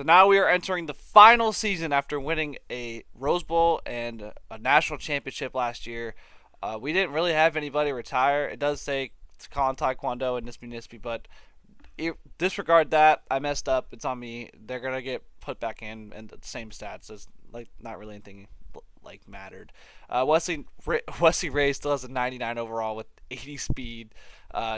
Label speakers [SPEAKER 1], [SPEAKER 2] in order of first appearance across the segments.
[SPEAKER 1] So now we are entering the final season after winning a Rose Bowl and a national championship last year. We didn't really have anybody retire. It does say Colin Taekwondo and Nispi, but disregard that. I messed up. It's on me. They're gonna get put back in and the same stats. It's like not really anything like mattered. Wesley Ray still has a 99 overall with 80 speed.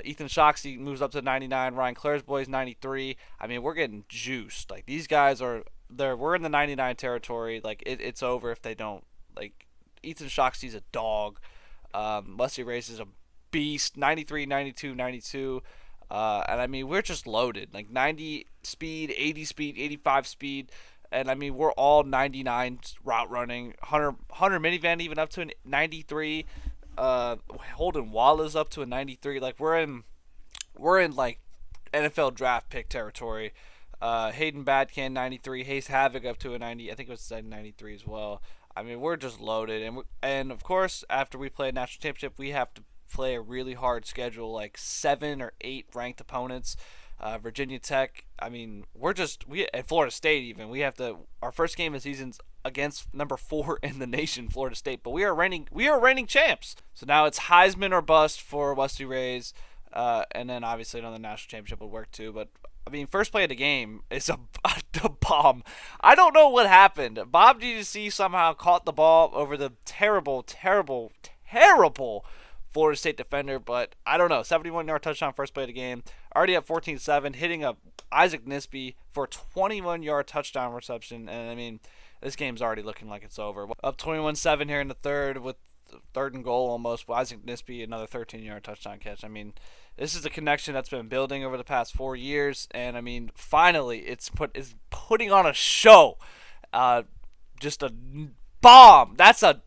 [SPEAKER 1] Ethan Shoxey moves up to 99. Ryan Claire's boys 93. I mean, we're getting juiced. Like these guys are there. We're in the 99 territory. Like it's over if they don't. Like Ethan Shoxey's a dog. Wesley Ray's is a beast. 93, 92, 92. And I mean, we're just loaded. Like 90 speed, 80 speed, 85 speed. And I mean, we're all 99 route running. Hunter minivan even up to a 93. Holden Wallace up to a 93. Like we're in like NFL draft pick territory. Hayden Badcan 93. Hayes Havoc up to a 90. I think it was 93 as well. I mean, we're just loaded, and of course, after we play a national championship, we have to play a really hard schedule, like 7 or 8 ranked opponents. Virginia Tech. I mean, we at Florida State even. We have to our first game of the season's against number 4 in the nation, Florida State. But we are reigning champs. So now it's Heisman or bust for Wesley Rays, and then obviously another national championship would work too. But I mean, first play of the game is a bomb. I don't know what happened. Bob DDC somehow caught the ball over the terrible, terrible, terrible Florida State defender, but I don't know. 71-yard touchdown first play of the game. Already at 14-7, hitting up Isaac Nispi for a 21-yard touchdown reception. And I mean, this game's already looking like it's over. Up 21-7 here in the third with third and goal almost. Isaac Nispi, another 13-yard touchdown catch. I mean, this is a connection that's been building over the past 4 years. And I mean, finally, it's putting on a show. Just a bomb. That's a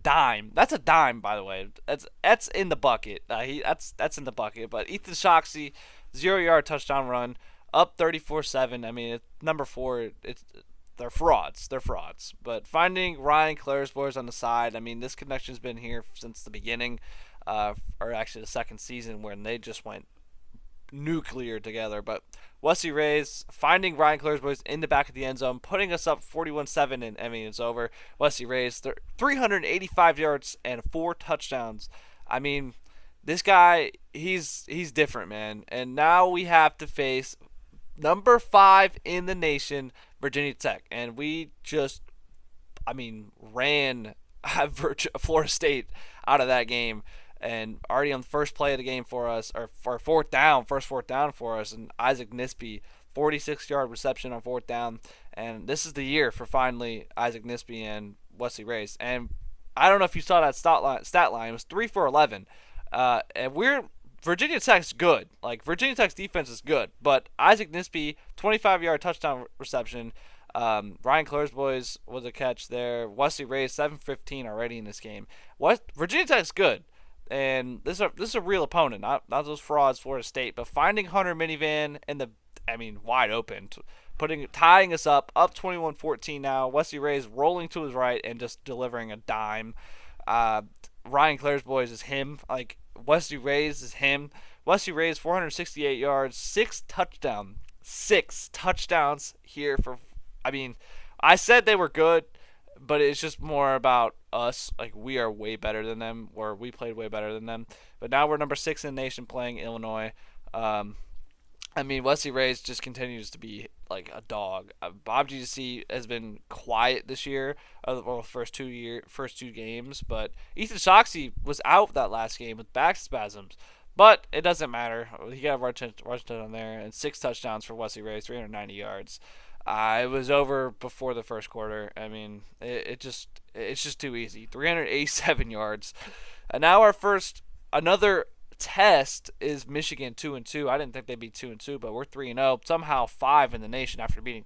[SPEAKER 1] dime. That's a dime, by the way. That's in the bucket. That's in the bucket. But Ethan Shoxey, 0-yard touchdown run, up 34-7. I mean, number 4. They're frauds. They're frauds. But finding Ryan Claire's boys on the side. I mean, this connection's been here since the beginning, or actually the second season when they just went nuclear together. But Wesley Rays finding Ryan Claire's boys in the back of the end zone, putting us up 41-7, and I mean it's over. Wesley Rays 385 yards and 4 touchdowns. I mean, this guy, he's different, man. And now we have to face number 5 in the nation, Virginia Tech, and we just, I mean, ran Florida State out of that game. And already on the first play of the game for us, or for first fourth down for us, and Isaac Nispi, 46-yard reception on fourth down. And this is the year for finally Isaac Nispi and Wesley Rays. And I don't know if you saw that stat line. It was 3 for 11. And Virginia Tech's good. Like, Virginia Tech's defense is good. But Isaac Nispi, 25-yard touchdown reception. Ryan Claire's boys was a catch there. Wesley Rays, 7-15 already in this game. Virginia Tech's good. And this is a real opponent, not those frauds, Florida State. But finding Hunter minivan and wide open, tying us up 21-14 now. Wesley Rays rolling to his right and just delivering a dime. Ryan Claire's boys is him. Like, Wesley Rays is him. Wesley Rays, 468 yards, 6 touchdowns here for. I mean, I said they were good, but it's just more about us. Like, we are way better than them, or we played way better than them. But now we're number 6 in the nation playing Illinois. I mean, Wesley Rays just continues to be like a dog. Bob GC has been quiet this year, first two games. But Ethan Shoxey was out that last game with back spasms. But it doesn't matter. He got rushed on there, and 6 touchdowns for Wesley Rays, 390 yards. It was over before the first quarter. I mean, it's just too easy. 387 yards. And now another test is Michigan 2-2. I didn't think they'd be 2-2, but we're 3-0. Somehow 5 in the nation after beating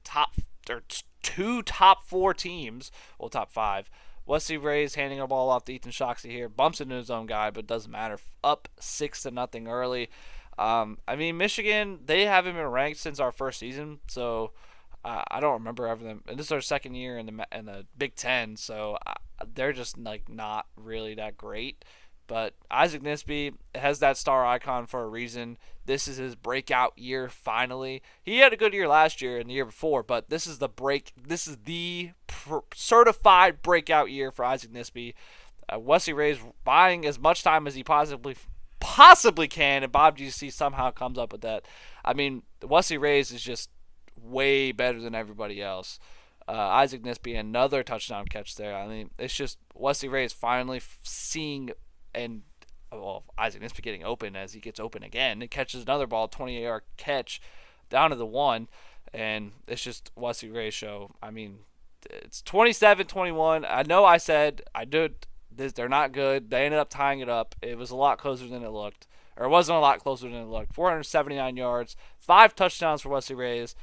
[SPEAKER 1] two top 4 teams. Well, top 5. Wesley Rays handing a ball off to Ethan Shoxey here. Bumps into his own guy, but doesn't matter. Up 6-0 early. I mean, Michigan, they haven't been ranked since our first season, so I don't remember ever them. And this is our second year in the Big Ten, so they're just like not really that great. But Isaac Nisby has that star icon for a reason. This is his breakout year finally. He had a good year last year and the year before, but this is the certified breakout year for Isaac Nisby. Wesley Ray's buying as much time as he possibly can, and Bob GC somehow comes up with that. I mean, Wesley Ray's is just way better than everybody else. Isaac Nisby, another touchdown catch there. I mean, it's just Wesley Ray is finally seeing, and well, Isaac Nisby getting open as he gets open again. It catches another ball, 28-yard catch down to the 1, and it's just Wesley Ray's show. I mean, it's 27-21. I know I said they're not good. They ended up tying it up. It was a lot closer than it looked. Or it wasn't a lot closer than it looked. 479 yards, 5 touchdowns for Wesley Ray's.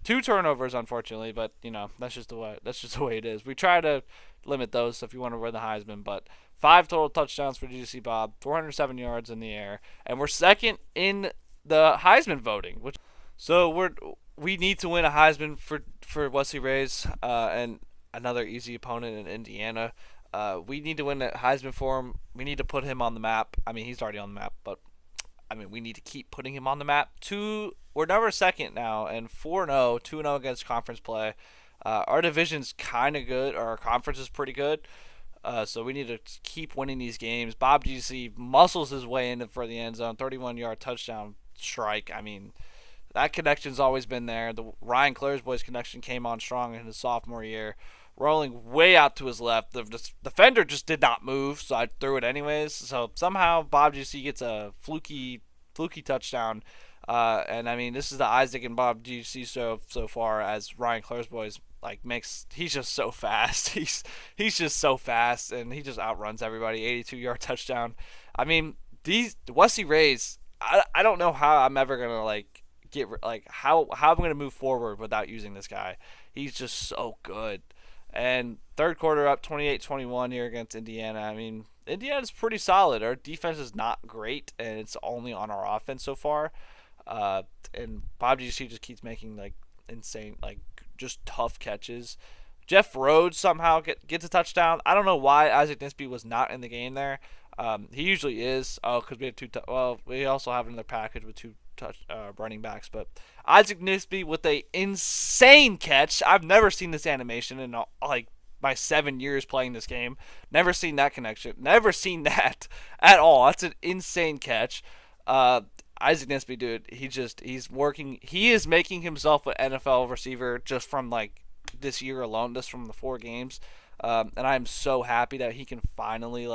[SPEAKER 1] 2 turnovers, unfortunately, but that's just the way it is. We try to limit those if you want to win the Heisman, but 5 total touchdowns for GC Bob, 407 yards in the air, and we're second in the Heisman voting. We need to win a Heisman for Wesley Ray's and another easy opponent in Indiana. We need to win a Heisman for him. We need to put him on the map. I mean, he's already on the map, but we need to keep putting him on the map. We're number second now, and 4-0, 2-0 against conference play. Our division's kind of good. Our conference is pretty good. So we need to keep winning these games. Bob GC muscles his way in for the end zone, 31-yard touchdown strike. I mean, that connection's always been there. The Ryan Claire's boys connection came on strong in his sophomore year. Rolling way out to his left. The defender just did not move, so I threw it anyways. So somehow Bob GC gets a fluky touchdown. And I mean, this is the Isaac and Bob GC so far as Ryan Claire's boys he's just so fast. He's just so fast, and he just outruns everybody. 82-yard touchdown. I mean, these Wesley Rays. I don't know how I'm ever gonna how I'm gonna move forward without using this guy. He's just so good. And third quarter up 28-21 here against Indiana. I mean, Indiana's pretty solid. Our defense is not great, and it's only on our offense so far. And Bob GC just keeps making insane, just tough catches. Jeff Rhodes somehow gets a touchdown. I don't know why Isaac Nisby was not in the game there. He usually is. Oh, because we have we also have another package with 2 running backs, but Isaac Nisby with a insane catch. I've never seen this animation in my 7 years playing this game. Never seen that connection. Never seen that at all. That's an insane catch. Isaac Nisby, dude, he's working. He is making himself an NFL receiver just from this year alone, just from the 4 games. And I'm so happy that he can finally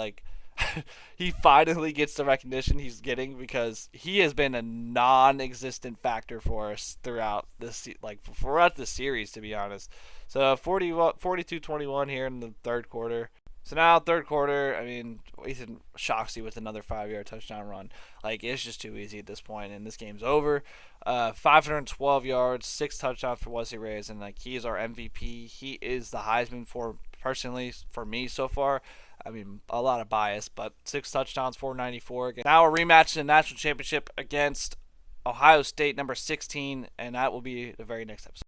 [SPEAKER 1] he finally gets the recognition he's getting, because he has been a non-existent factor for us throughout throughout the series, to be honest. So 42-21 here in the third quarter. So now third quarter, I mean, Ethan shocks you with another 5-yard touchdown run. It's just too easy at this point, and this game's over. 512 yards, 6 touchdowns for Wesley Ray's, and he is our MVP. He is the Heisman personally for me so far. I mean, a lot of bias, but 6 touchdowns, 494. Now a rematch in the national championship against Ohio State, number 16, and that will be the very next episode.